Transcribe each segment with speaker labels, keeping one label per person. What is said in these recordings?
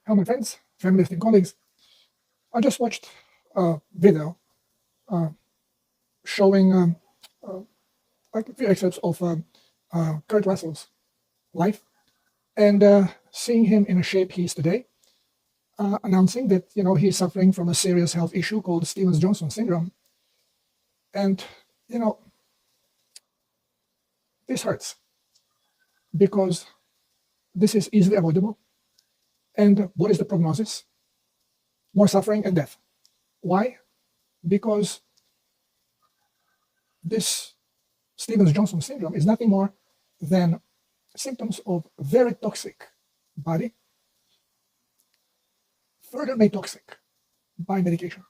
Speaker 1: Hello, my friends, families, and colleagues. I just watched a video uh, showing uh, like a few excerpts of Kurt Russell's life, and seeing him in a shape he is today, announcing that he's suffering from a serious health issue called Stevens-Johnson syndrome, and you know this hurts because this is easily avoidable. And what is the prognosis? More suffering and death. Why? Because this Stevens-Johnson syndrome is nothing more than symptoms of very toxic body, further made toxic by medication.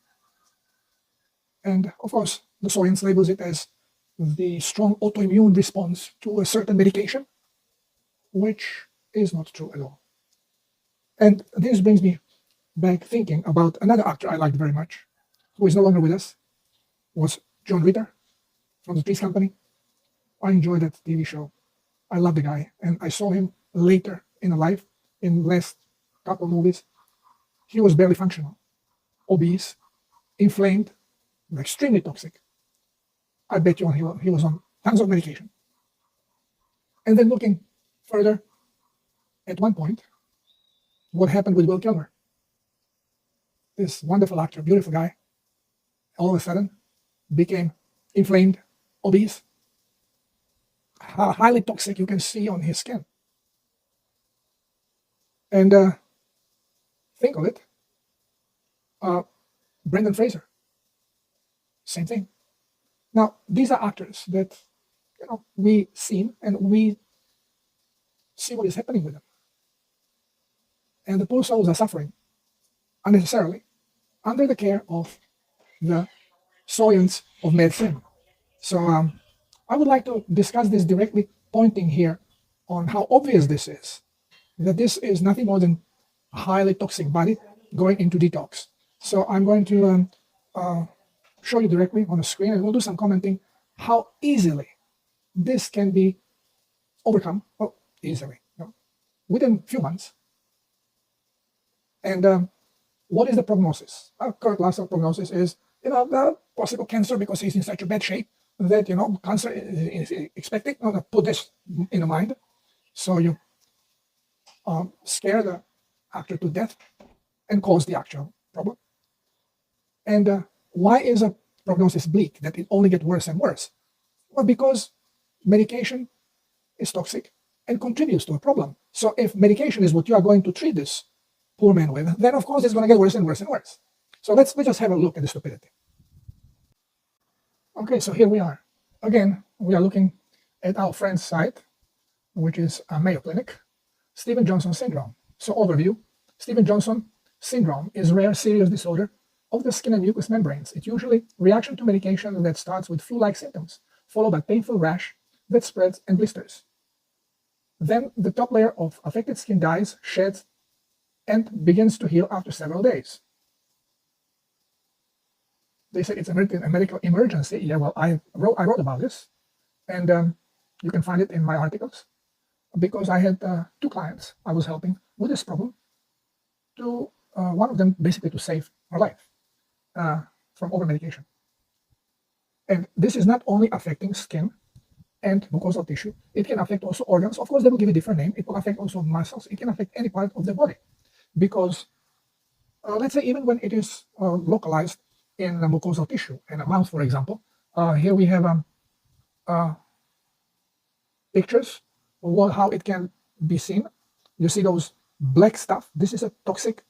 Speaker 1: And of course, the science labels it as the strong autoimmune response to a certain medication, which is not true at all. And this brings me back thinking about another actor I liked very much, who is no longer with us, was John Ritter from the Three's Company. I enjoyed that TV show. I love the guy, and I saw him later in life in last couple of movies. He was barely functional, obese, inflamed, extremely toxic. I bet you he was on tons of medication. And then looking further, at one point, what happened with Will Kilmer? This wonderful actor, beautiful guy, all of a sudden became inflamed, obese, highly toxic. You can see on his skin. And think of it, Brendan Fraser, same thing. Now, these are actors that we seen and we see what is happening with them. And the poor souls are suffering unnecessarily under the care of the science of medicine. So I would like to discuss this directly, pointing here on how obvious this is, that this is nothing more than a highly toxic body going into detox. So I'm going to show you directly on the screen, and we'll do some commenting how easily this can be overcome, easily, within a few months. And what is the prognosis? Kurt Russell's prognosis is, the possible cancer, because he's in such a bad shape that, cancer is expected. Put this in the mind. So you scare the actor to death and cause the actual problem. And why is a prognosis bleak, that it only gets worse and worse? Well, because medication is toxic and contributes to a problem. So if medication is what you are going to treat this poor man with, then of course it's going to get worse and worse and worse. So let's just have a look at the stupidity. Okay, so here we are. Again, we are looking at our friend's site, which is a Mayo Clinic, Stevens-Johnson syndrome. So overview, Stevens-Johnson syndrome is a rare serious disorder of the skin and mucous membranes. It's usually reaction to medication that starts with flu-like symptoms, followed by painful rash that spreads and blisters. Then the top layer of affected skin dies, sheds, and begins to heal after several days. They say it's a medical emergency. Yeah, well, I wrote about this, and you can find it in my articles, because I had two clients I was helping with this problem. One of them basically to save her life from overmedication. And this is not only affecting skin and mucosal tissue, it can affect also organs. Of course, they will give a different name. It will affect also muscles. It can affect any part of the body, because let's say even when it is localized in the mucosal tissue, in a mouth, for example, here we have pictures of how it can be seen. You see those black stuff. This is a toxic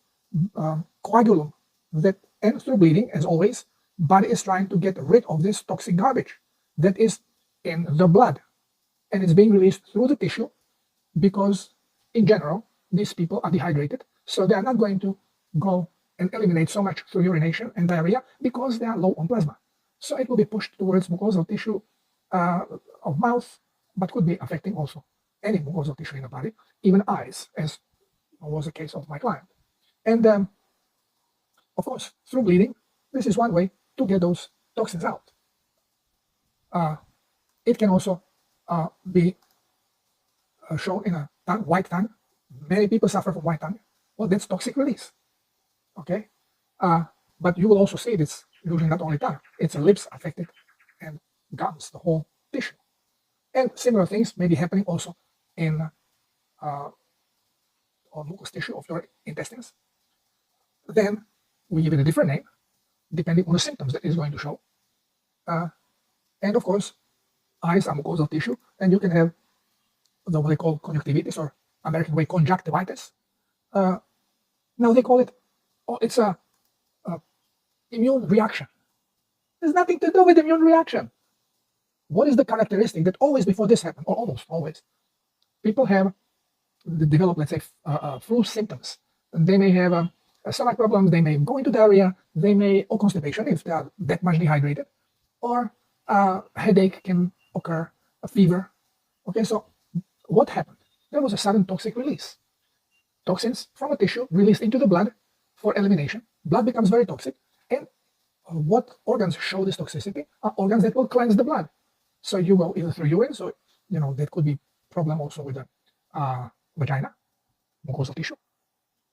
Speaker 1: coagulum that ends through bleeding, as always. Body is trying to get rid of this toxic garbage that is in the blood, and it's being released through the tissue, because in general these people are dehydrated, so they are not going to go and eliminate so much through urination and diarrhea, because they are low on plasma. So it will be pushed towards mucosal tissue of mouth, but could be affecting also any mucosal tissue in the body, even eyes, as was the case of my client. And of course, through bleeding, this is one way to get those toxins out. It can also be shown in a tongue, white tongue. Many people suffer from white tongue, Well, that's toxic release. Okay, but you will also see it's usually not only tongue; it's lips affected, and gums, the whole tissue, and similar things may be happening also in or mucous tissue of your intestines. Then we give it a different name depending on the symptoms that it's going to show. And of course, eyes are mucosal tissue, and you can have what they call conjunctivitis, or American way conjunctivitis. Now they call it, oh, it's a immune reaction. There's nothing to do with immune reaction. What is the characteristic that always before this happened, or almost always, people have develop, let's say, flu symptoms. They may have stomach problems, they may go into diarrhea, they may, or constipation if they are that much dehydrated, or headache can occur, a fever. Okay, so what happened? There was a sudden toxic release. Toxins from a tissue released into the blood for elimination. Blood becomes very toxic, and what organs show this toxicity are organs that will cleanse the blood. So you go either through urine, so that could be problem also with the vagina, mucosal tissue,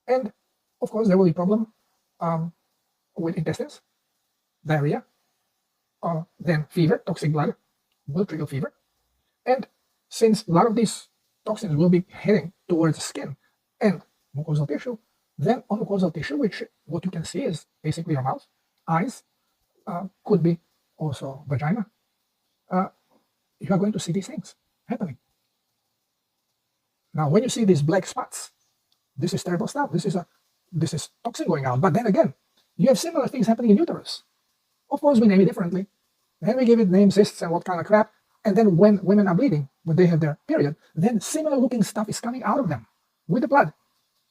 Speaker 1: and of course there will be problem with intestines, diarrhea, then fever, toxic blood will trigger fever, and since a lot of these toxins will be heading towards the skin and mucosal tissue, then on mucosal tissue, which what you can see is basically your mouth, eyes, could be also vagina, you are going to see these things happening. Now, when you see these black spots, this is terrible stuff. This is toxin going out. But then again, you have similar things happening in uterus. Of course, we name it differently. Then we give it name cysts and what kind of crap. And then when women are bleeding, when they have their period, then similar looking stuff is coming out of them with the blood.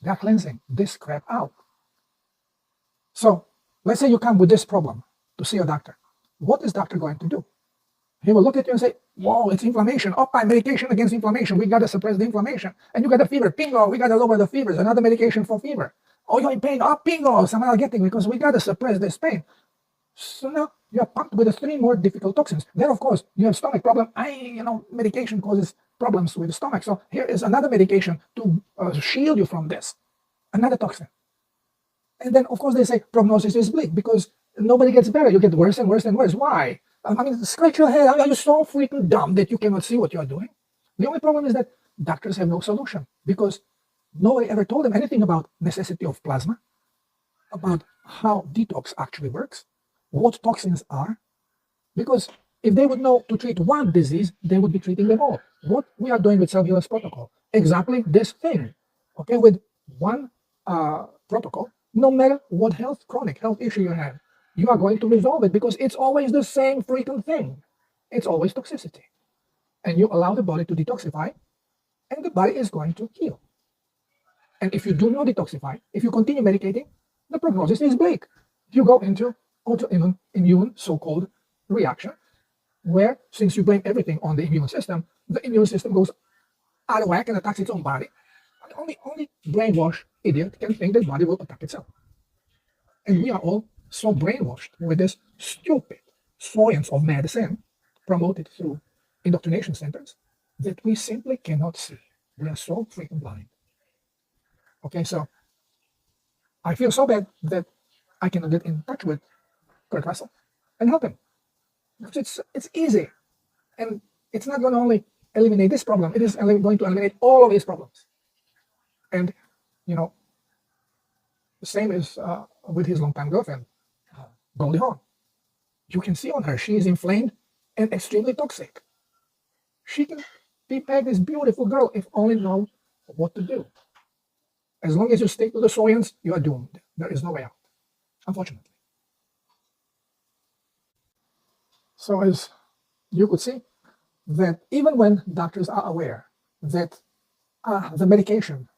Speaker 1: They are cleansing this crap out. So let's say you come with this problem to see a doctor. What is doctor going to do? He will look at you and say, whoa, it's inflammation. Oh, medication against inflammation. We got to suppress the inflammation. And you got a fever. Bingo, we got to lower the fevers. Another medication for fever. Oh, you're in pain. Oh, bingo, some analgesic because we got to suppress this pain. So now you are pumped with the 3 more difficult toxins. Then, of course, you have stomach problem. Medication causes problems with the stomach. So here is another medication to shield you from this. Another toxin. And then, of course, they say prognosis is bleak because nobody gets better. You get worse and worse and worse. Why? Scratch your head. Are you so freaking dumb that you cannot see what you are doing? The only problem is that doctors have no solution because nobody ever told them anything about necessity of plasma, about how detox actually works, what toxins are. Because if they would know to treat one disease, they would be treating them all. What we are doing with Self-Healers Protocol, exactly this thing. Okay, with one protocol, no matter what chronic health issue you have, you are going to resolve it because it's always the same freaking thing. It's always toxicity. And you allow the body to detoxify, and the body is going to heal. And if you do not detoxify, if you continue medicating, the prognosis is bleak. You go into autoimmune so-called reaction, where since you blame everything on the immune system goes out of whack and attacks its own body. And only brainwashed idiot can think that body will attack itself. And we are all so brainwashed with this stupid science of medicine promoted through indoctrination centers that we simply cannot see. We are so freaking blind. Okay, so I feel so bad that I cannot get in touch with Kurt Russell and help him. Because it's easy. And it's not going to only eliminate this problem, it is going to eliminate all of his problems. And, the same is with his longtime girlfriend, Goldie Hawn. You can see on her, she is inflamed and extremely toxic. She can be pegged this beautiful girl if only know what to do. As long as you stick to the science, you are doomed. There is no way out, unfortunately. So as you could see, that even when doctors are aware that the medication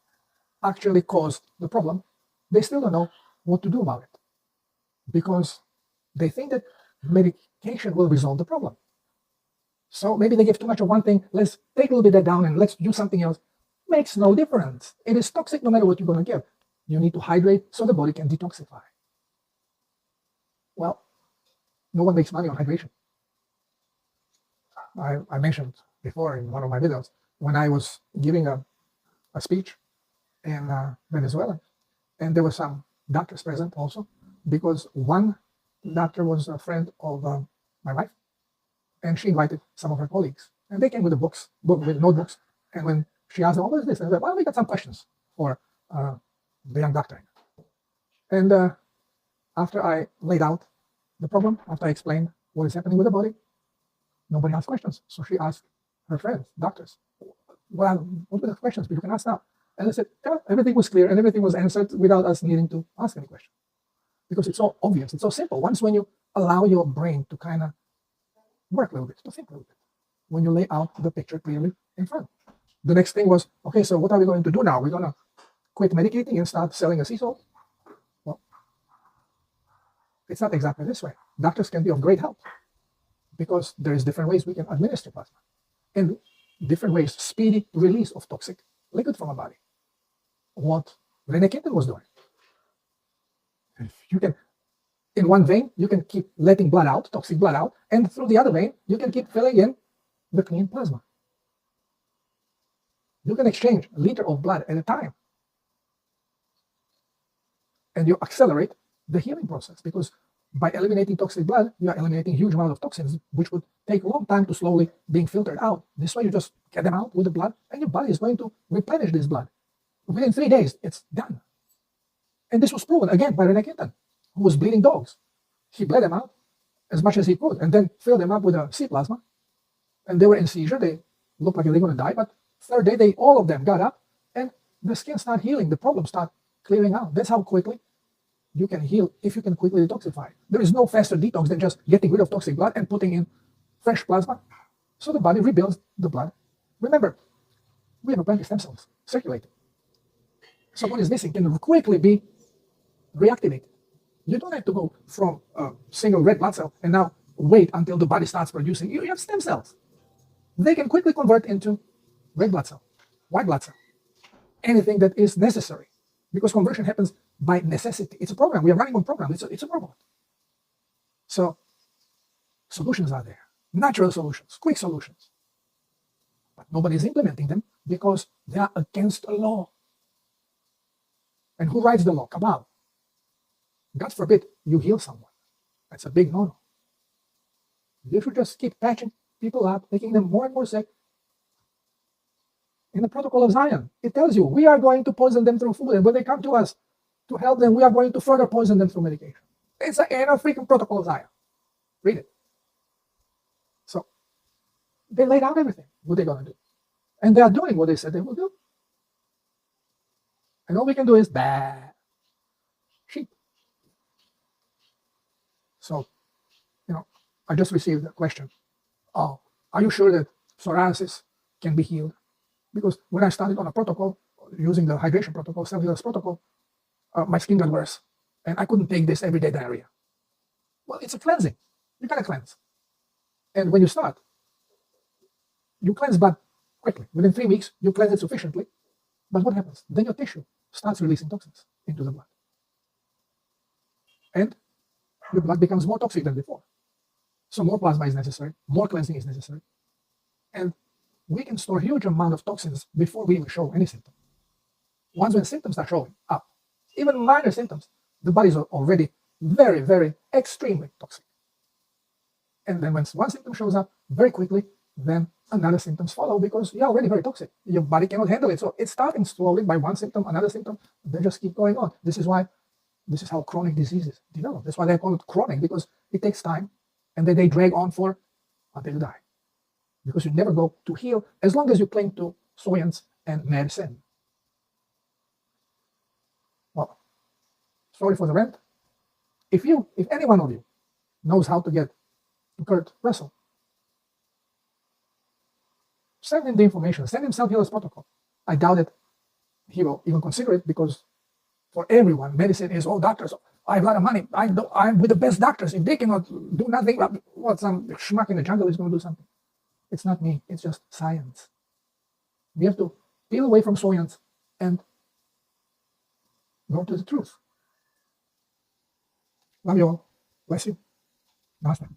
Speaker 1: actually caused the problem, they still don't know what to do about it because they think that medication will resolve the problem. So maybe they give too much of one thing, let's take a little bit of that down and let's do something else. Makes no difference. It is toxic no matter what you're going to give. You need to hydrate so the body can detoxify. Well, no one makes money on hydration. I mentioned before in one of my videos when I was giving a speech in Venezuela, And there were some doctors present also, because one doctor was a friend of my wife, and she invited some of her colleagues, and they came with with notebooks. And when she asked them, "What is this?" and I said, "Well, we got some questions for the young doctor." And after I laid out the problem, after I explained what is happening with the body, nobody asked questions. So she asked her friends, doctors, "Well, what were the questions? You can ask now." And I said, "Yeah, everything was clear and everything was answered without us needing to ask any question, because it's so obvious, it's so simple. Once when you allow your brain to kind of work a little bit, to think a little bit, when you lay out the picture clearly in front. The next thing was, okay, so what are we going to do now? We're going to quit medicating and start selling a sea salt? Well, it's not exactly this way. Doctors can be of great help, because there is different ways we can administer plasma, and different ways, speedy release of toxic liquid from a body. What Reneketen was doing. If you can, in one vein, you can keep letting blood out, toxic blood out, and through the other vein, you can keep filling in the clean plasma. You can exchange a liter of blood at a time, and you accelerate the healing process, because by eliminating toxic blood, you are eliminating huge amount of toxins, which would take a long time to slowly being filtered out. This way, you just get them out with the blood, and your body is going to replenish this blood. Within 3 days, it's done. And this was proven again by Reneketen, who was bleeding dogs. He bled them out as much as he could, and then filled them up with a sea plasma. And they were in seizure. They looked like they were going to die, but third day, all of them got up, and the skin started healing. The problems start clearing out. That's how quickly you can heal, if you can quickly detoxify. There is no faster detox than just getting rid of toxic blood and putting in fresh plasma, so the body rebuilds the blood. Remember, we have plenty of stem cells circulating. So what is missing can quickly be reactivated. You don't have to go from a single red blood cell and now wait until the body starts producing. You have stem cells. They can quickly convert into red blood cell, white blood cell, anything that is necessary, because conversion happens by necessity. It's a program. We are running one program. It's a robot. So solutions are there, natural solutions, quick solutions, but nobody is implementing them because they are against the law. And who writes the law? Cabal. God forbid you heal someone. That's a big no-no. You should just keep patching people up, making them more and more sick. In the protocol of Zion, it tells you we are going to poison them through food, and when they come to us to help them, we are going to further poison them through medication. It's in a freaking protocol of Zion. Read it. So they laid out everything, what they're going to do. And they are doing what they said they will do. And all we can do is sheep. So, I just received a question. Oh, are you sure that psoriasis can be healed? Because when I started on a protocol, using the hydration protocol, cellular protocol, my skin got worse. And I couldn't take this everyday diarrhea. Well, it's a cleansing. You gotta cleanse. And when you start, you cleanse blood quickly. Within 3 weeks, you cleanse it sufficiently. But what happens? Then your tissue starts releasing toxins into the blood. And your blood becomes more toxic than before. So more plasma is necessary, more cleansing is necessary. And we can store a huge amount of toxins before we even show any symptom. Once when symptoms start showing up, even minor symptoms, the body is already very, very extremely toxic. And then when one symptom shows up very quickly, then another symptoms follow, because you're already very toxic. Your body cannot handle it. So it's starting slowly by one symptom, another symptom, they just keep going on. This is how chronic diseases develop. That's why they call it chronic, because it takes time, and then they drag on until you die. Because you never go to heal as long as you cling to science and medicine. Well, sorry for the rant. If any one of you knows how to get to Kurt Russell, send him the information, send him self-healers protocol. I doubt that he will even consider it, because for everyone, medicine is, oh, doctors, I have a lot of money, I'm with the best doctors. If they cannot do nothing, what, some schmuck in the jungle is going to do something? It's not me, it's just science. We have to peel away from science and go to the truth. Love you all. Bless you. Namaste.